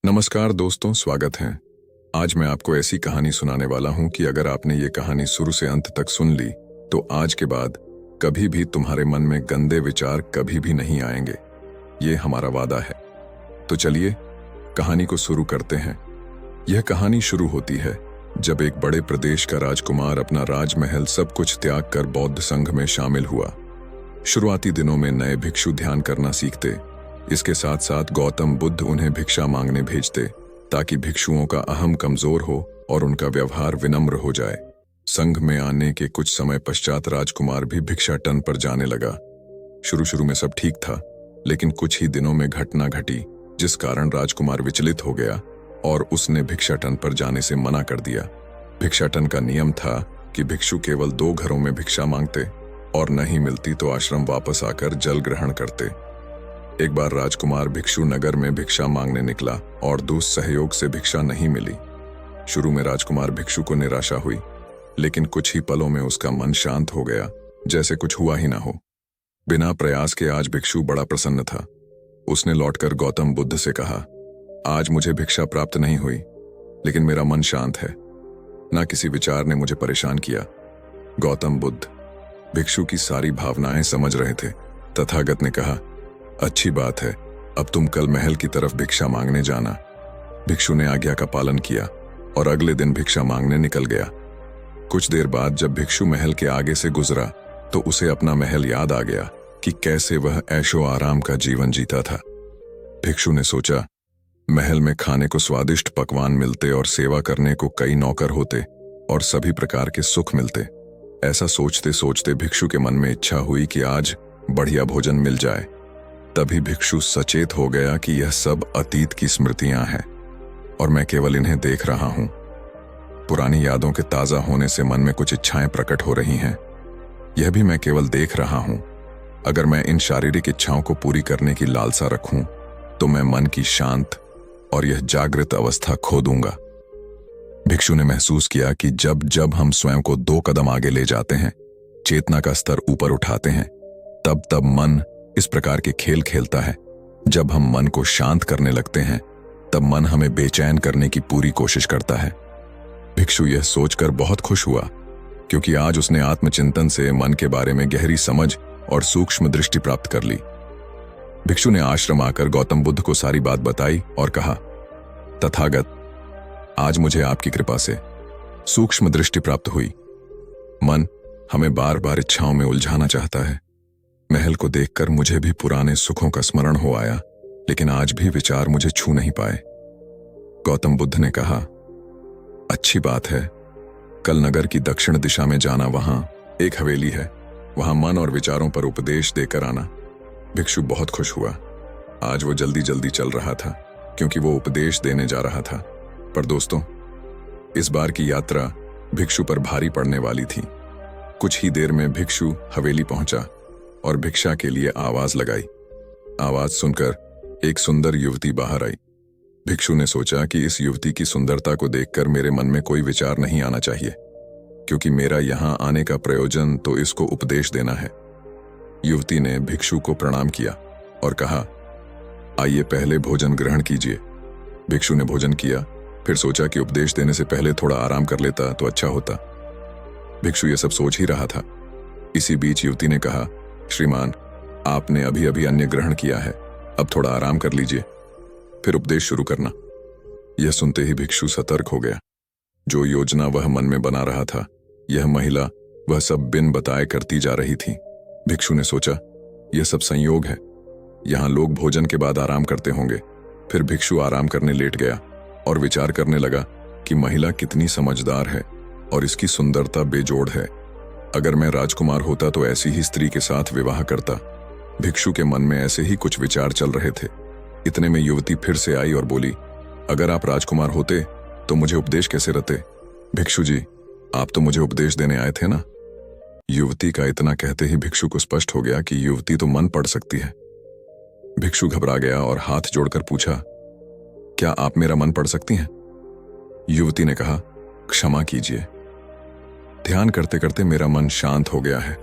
नमस्कार दोस्तों, स्वागत है। आज मैं आपको ऐसी कहानी सुनाने वाला हूं कि अगर आपने ये कहानी शुरू से अंत तक सुन ली तो आज के बाद कभी भी तुम्हारे मन में गंदे विचार कभी भी नहीं आएंगे। ये हमारा वादा है। तो चलिए कहानी को शुरू करते हैं। यह कहानी शुरू होती है जब एक बड़े प्रदेश का राजकुमार अपना राजमहल सब कुछ त्याग कर बौद्ध संघ में शामिल हुआ। शुरुआती दिनों में नए भिक्षु ध्यान करना सीखते। इसके साथ साथ गौतम बुद्ध उन्हें भिक्षा मांगने भेजते ताकि भिक्षुओं का अहम कमजोर हो और उनका व्यवहार विनम्र हो जाए। संघ में आने के कुछ समय पश्चात राजकुमार भी भिक्षाटन पर जाने लगा। शुरू में सब ठीक था, लेकिन कुछ ही दिनों में घटना घटी जिस कारण राजकुमार विचलित हो गया और उसने भिक्षाटन पर जाने से मना कर दिया। भिक्षाटन का नियम था कि भिक्षु केवल 2 घरों में भिक्षा मांगते और नहीं मिलती तो आश्रम वापस आकर जल ग्रहण करते। एक बार राजकुमार भिक्षु नगर में भिक्षा मांगने निकला और दोस्त सहयोग से भिक्षा नहीं मिली। शुरू में राजकुमार भिक्षु को निराशा हुई, लेकिन कुछ ही पलों में उसका मन शांत हो गया, जैसे कुछ हुआ ही ना हो। बिना प्रयास के आज भिक्षु बड़ा प्रसन्न था। उसने लौटकर गौतम बुद्ध से कहा, आज मुझे भिक्षा प्राप्त नहीं हुई, लेकिन मेरा मन शांत है। ना किसी विचार ने मुझे परेशान किया। गौतम बुद्ध भिक्षु की सारी भावनाएं समझ रहे थे। तथागत ने कहा, अच्छी बात है, अब तुम कल महल की तरफ भिक्षा मांगने जाना। भिक्षु ने आज्ञा का पालन किया और अगले दिन भिक्षा मांगने निकल गया। कुछ देर बाद जब भिक्षु महल के आगे से गुजरा तो उसे अपना महल याद आ गया कि कैसे वह ऐशो आराम का जीवन जीता था। भिक्षु ने सोचा, महल में खाने को स्वादिष्ट पकवान मिलते और सेवा करने को कई नौकर होते और सभी प्रकार के सुख मिलते। ऐसा सोचते सोचते भिक्षु के मन में इच्छा हुई कि आज बढ़िया भोजन मिल जाए। तभी भिक्षु सचेत हो गया कि यह सब अतीत की स्मृतियां हैं और मैं केवल इन्हें देख रहा हूं। पुरानी यादों के ताजा होने से मन में कुछ इच्छाएं प्रकट हो रही हैं। यह भी मैं केवल देख रहा हूं। अगर मैं इन शारीरिक इच्छाओं को पूरी करने की लालसा रखूं तो मैं मन की शांत और यह जागृत अवस्था खो दूंगा। भिक्षु ने महसूस किया कि जब जब हम स्वयं को 2 कदम आगे ले जाते हैं, चेतना का स्तर ऊपर उठाते हैं, तब तब मन इस प्रकार के खेल खेलता है। जब हम मन को शांत करने लगते हैं तब मन हमें बेचैन करने की पूरी कोशिश करता है। भिक्षु यह सोचकर बहुत खुश हुआ क्योंकि आज उसने आत्मचिंतन से मन के बारे में गहरी समझ और सूक्ष्म दृष्टि प्राप्त कर ली। भिक्षु ने आश्रम आकर गौतम बुद्ध को सारी बात बताई और कहा, तथागत, आज मुझे आपकी कृपा से सूक्ष्म दृष्टि प्राप्त हुई। मन हमें बार बार इच्छाओं में उलझाना चाहता है। महल को देखकर मुझे भी पुराने सुखों का स्मरण हो आया, लेकिन आज भी विचार मुझे छू नहीं पाए। गौतम बुद्ध ने कहा, अच्छी बात है, कल नगर की दक्षिण दिशा में जाना। वहां एक हवेली है, वहां मन और विचारों पर उपदेश देकर आना। भिक्षु बहुत खुश हुआ। आज वो जल्दी जल्दी चल रहा था क्योंकि वो उपदेश देने जा रहा था। पर दोस्तों, इस बार की यात्रा भिक्षु पर भारी पड़ने वाली थी। कुछ ही देर में भिक्षु हवेली पहुंचा और भिक्षा के लिए आवाज लगाई। आवाज सुनकर एक सुंदर युवती बाहर आई। भिक्षु ने सोचा कि इस युवती की सुंदरता को देखकर मेरे मन में कोई विचार नहीं आना चाहिए, क्योंकि मेरा यहां आने का प्रयोजन तो इसको उपदेश देना है। युवती ने भिक्षु को प्रणाम किया और कहा, आइए पहले भोजन ग्रहण कीजिए। भिक्षु ने भोजन किया, फिर सोचा कि उपदेश देने से पहले थोड़ा आराम कर लेता तो अच्छा होता। भिक्षु ये सब सोच ही रहा था। इसी बीच युवती ने कहा, श्रीमान, आपने अभी अभी अन्न ग्रहण किया है, अब थोड़ा आराम कर लीजिए, फिर उपदेश शुरू करना। यह सुनते ही भिक्षु सतर्क हो गया। जो योजना वह मन में बना रहा था, यह महिला वह सब बिन बताए करती जा रही थी। भिक्षु ने सोचा, यह सब संयोग है। यहां लोग भोजन के बाद आराम करते होंगे। फिर भिक्षु आराम करने लेट गया और विचार करने लगा कि महिला कितनी समझदार है और इसकी सुंदरता बेजोड़ है। अगर मैं राजकुमार होता तो ऐसी ही स्त्री के साथ विवाह करता। भिक्षु के मन में ऐसे ही कुछ विचार चल रहे थे। इतने में युवती फिर से आई और बोली, अगर आप राजकुमार होते तो मुझे उपदेश कैसे रहते? भिक्षु जी, आप तो मुझे उपदेश देने आए थे ना। युवती का इतना कहते ही भिक्षु को स्पष्ट हो गया कि युवती तो मन पढ़ सकती है। भिक्षु घबरा गया और हाथ जोड़कर पूछा, क्या आप मेरा मन पढ़ सकती हैं? युवती ने कहा, क्षमा कीजिए, ध्यान करते करते मेरा मन शांत हो गया है,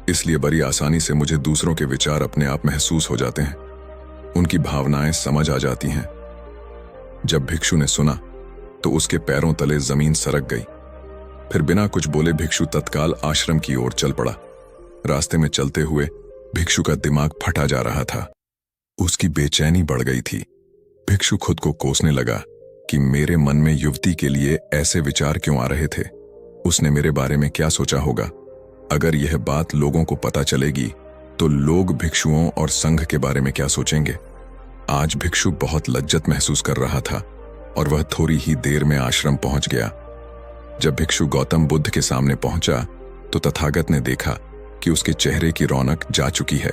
इसलिए बड़ी आसानी से मुझे दूसरों के विचार अपने आप महसूस हो जाते हैं, उनकी भावनाएं समझ आ जाती हैं। जब भिक्षु ने सुना तो उसके पैरों तले जमीन सरक गई। फिर बिना कुछ बोले भिक्षु तत्काल आश्रम की ओर चल पड़ा। रास्ते में चलते हुए भिक्षु का दिमाग फटा जा रहा था। उसकी बेचैनी बढ़ गई थी। भिक्षु खुद को कोसने लगा कि मेरे मन में युवती के लिए ऐसे विचार क्यों आ रहे थे। उसने मेरे बारे में क्या सोचा होगा। अगर यह बात लोगों को पता चलेगी तो लोग भिक्षुओं और संघ के बारे में क्या सोचेंगे। आज भिक्षु बहुत लज्जत महसूस कर रहा था और वह थोड़ी ही देर में आश्रम पहुंच गया। जब भिक्षु गौतम बुद्ध के सामने पहुंचा तो तथागत ने देखा कि उसके चेहरे की रौनक जा चुकी है।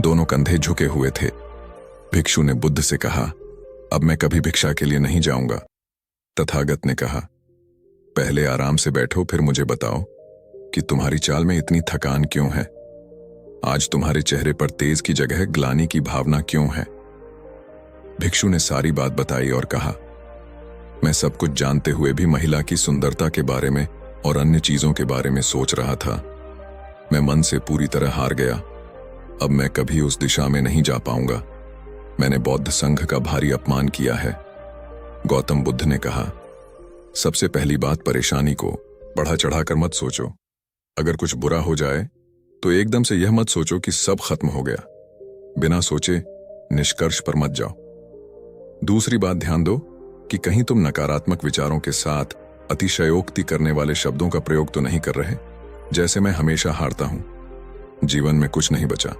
दोनों कंधे झुके हुए थे। भिक्षु ने बुद्ध से कहा, अब मैं कभी भिक्षा के लिए नहीं जाऊंगा। तथागत ने कहा, पहले आराम से बैठो, फिर मुझे बताओ कि तुम्हारी चाल में इतनी थकान क्यों है। आज तुम्हारे चेहरे पर तेज की जगह ग्लानि की भावना क्यों है। भिक्षु ने सारी बात बताई और कहा, मैं सब कुछ जानते हुए भी महिला की सुंदरता के बारे में और अन्य चीजों के बारे में सोच रहा था। मैं मन से पूरी तरह हार गया। अब मैं कभी उस दिशा में नहीं जा पाऊंगा। मैंने बौद्ध संघ का भारी अपमान किया है। गौतम बुद्ध ने कहा, सबसे पहली बात, परेशानी को बढ़ा चढ़ाकर मत सोचो। अगर कुछ बुरा हो जाए तो एकदम से यह मत सोचो कि सब खत्म हो गया। बिना सोचे निष्कर्ष पर मत जाओ। दूसरी बात, ध्यान दो कि कहीं तुम नकारात्मक विचारों के साथ अतिशयोक्ति करने वाले शब्दों का प्रयोग तो नहीं कर रहे। जैसे मैं हमेशा हारता हूं। जीवन में कुछ नहीं बचा।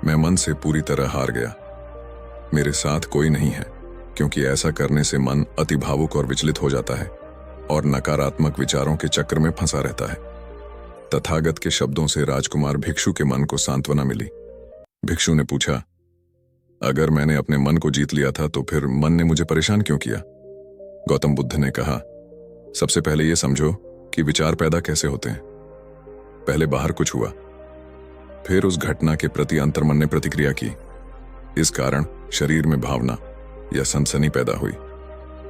मैं मन से पूरी तरह हार गया। मेरे साथ कोई नहीं है, क्योंकि ऐसा करने से मन अति भावुक और विचलित हो जाता है और नकारात्मक विचारों के चक्र में फंसा रहता है। तथागत के शब्दों से राजकुमार भिक्षु के मन को सांत्वना मिली। भिक्षु ने पूछा, अगर मैंने अपने मन को जीत लिया था तो फिर मन ने मुझे परेशान क्यों किया। गौतम बुद्ध ने कहा, सबसे पहले यह समझो कि विचार पैदा कैसे होते हैं। पहले बाहर कुछ हुआ, फिर उस घटना के प्रति अंतर्मन ने प्रतिक्रिया की। इस कारण शरीर में भावना या सनसनी पैदा हुई।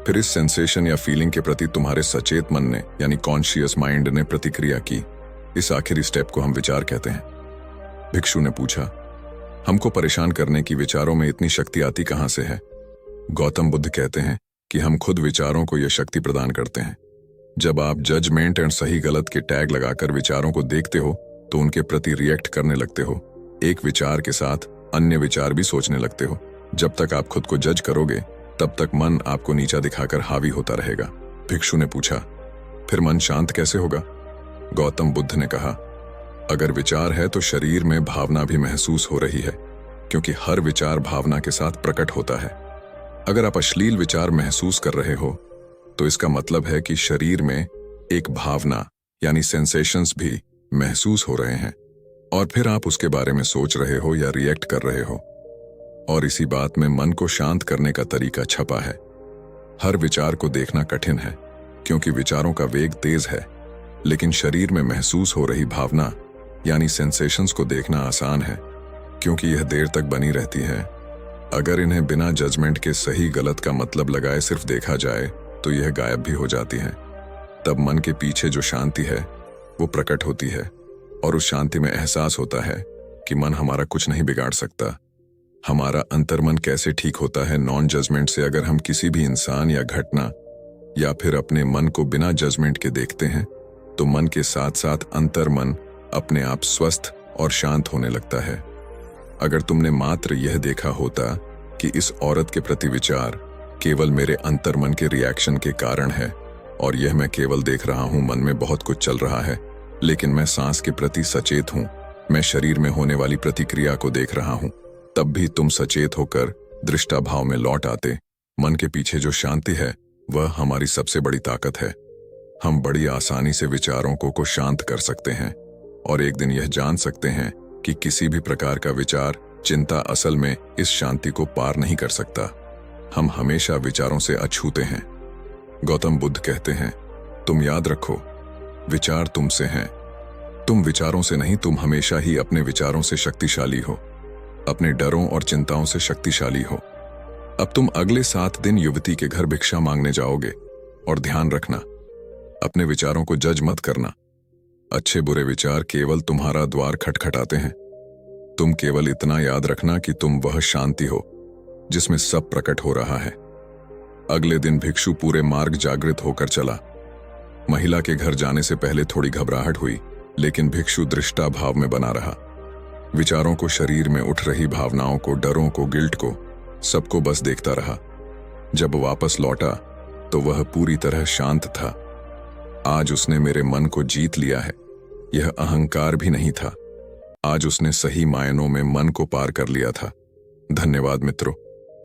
फिर इस सेंसेशन या फीलिंग के प्रति तुम्हारे सचेत मन ने यानी कॉन्शियस माइंड ने प्रतिक्रिया की। इस आखिरी स्टेप को हम विचार कहते हैं। भिक्षु ने पूछा, हमको परेशान करने की विचारों में इतनी शक्ति आती कहां से है। गौतम बुद्ध कहते हैं कि हम खुद विचारों को यह शक्ति प्रदान करते हैं। जब आप जजमेंट एंड सही गलत के टैग लगाकर विचारों को देखते हो तो उनके प्रति रिएक्ट करने लगते हो। एक विचार के साथ अन्य विचार भी सोचने लगते हो। जब तक आप खुद को जज करोगे तब तक मन आपको नीचा दिखाकर हावी होता रहेगा। भिक्षु ने पूछा, फिर मन शांत कैसे होगा। गौतम बुद्ध ने कहा, अगर विचार है तो शरीर में भावना भी महसूस हो रही है, क्योंकि हर विचार भावना के साथ प्रकट होता है। अगर आप अश्लील विचार महसूस कर रहे हो तो इसका मतलब है कि शरीर में एक भावना यानी सेंसेशंस भी महसूस हो रहे हैं और फिर आप उसके बारे में सोच रहे हो या रिएक्ट कर रहे हो। और इसी बात में मन को शांत करने का तरीका छपा है। हर विचार को देखना कठिन है क्योंकि विचारों का वेग तेज है, लेकिन शरीर में महसूस हो रही भावना यानी सेंसेशंस को देखना आसान है क्योंकि यह देर तक बनी रहती है। अगर इन्हें बिना जजमेंट के सही गलत का मतलब लगाए सिर्फ देखा जाए तो यह गायब भी हो जाती है। तब मन के पीछे जो शांति है वो प्रकट होती है और उस शांति में एहसास होता है कि मन हमारा कुछ नहीं बिगाड़ सकता। हमारा अंतर्मन कैसे ठीक होता है नॉन जजमेंट से। अगर हम किसी भी इंसान या घटना या फिर अपने मन को बिना जजमेंट के देखते हैं तो मन के साथ साथ अंतर्मन अपने आप स्वस्थ और शांत होने लगता है। अगर तुमने मात्र यह देखा होता कि इस औरत के प्रति विचार केवल मेरे अंतर्मन के रिएक्शन के कारण है और यह मैं केवल देख रहा हूं, मन में बहुत कुछ चल रहा है, लेकिन मैं सांस के प्रति सचेत हूं, मैं शरीर में होने वाली प्रतिक्रिया को देख रहा हूं, तब भी तुम सचेत होकर दृष्टा भाव में लौट आते। मन के पीछे जो शांति है वह हमारी सबसे बड़ी ताकत है। हम बड़ी आसानी से विचारों को शांत कर सकते हैं और एक दिन यह जान सकते हैं कि किसी भी प्रकार का विचार चिंता असल में इस शांति को पार नहीं कर सकता। हम हमेशा विचारों से अछूते हैं। गौतम बुद्ध कहते हैं, तुम याद रखो, विचार तुमसे हैं, तुम विचारों से नहीं। तुम हमेशा ही अपने विचारों से शक्तिशाली हो, अपने डरों और चिंताओं से शक्तिशाली हो। अब तुम अगले 7 दिन युवती के घर भिक्षा मांगने जाओगे और ध्यान रखना, अपने विचारों को जज मत करना। अच्छे बुरे विचार केवल तुम्हारा द्वार खटखटाते हैं। तुम केवल इतना याद रखना कि तुम वह शांति हो जिसमें सब प्रकट हो रहा है। अगले दिन भिक्षु पूरे मार्ग जागृत होकर चला। महिला के घर जाने से पहले थोड़ी घबराहट हुई, लेकिन भिक्षु दृष्टा भाव में बना रहा। विचारों को, शरीर में उठ रही भावनाओं को, डरों को, गिल्ट को, सबको बस देखता रहा। जब वापस लौटा तो वह पूरी तरह शांत था। आज उसने मेरे मन को जीत लिया है। यह अहंकार भी नहीं था। आज उसने सही मायनों में मन को पार कर लिया था। धन्यवाद मित्रों।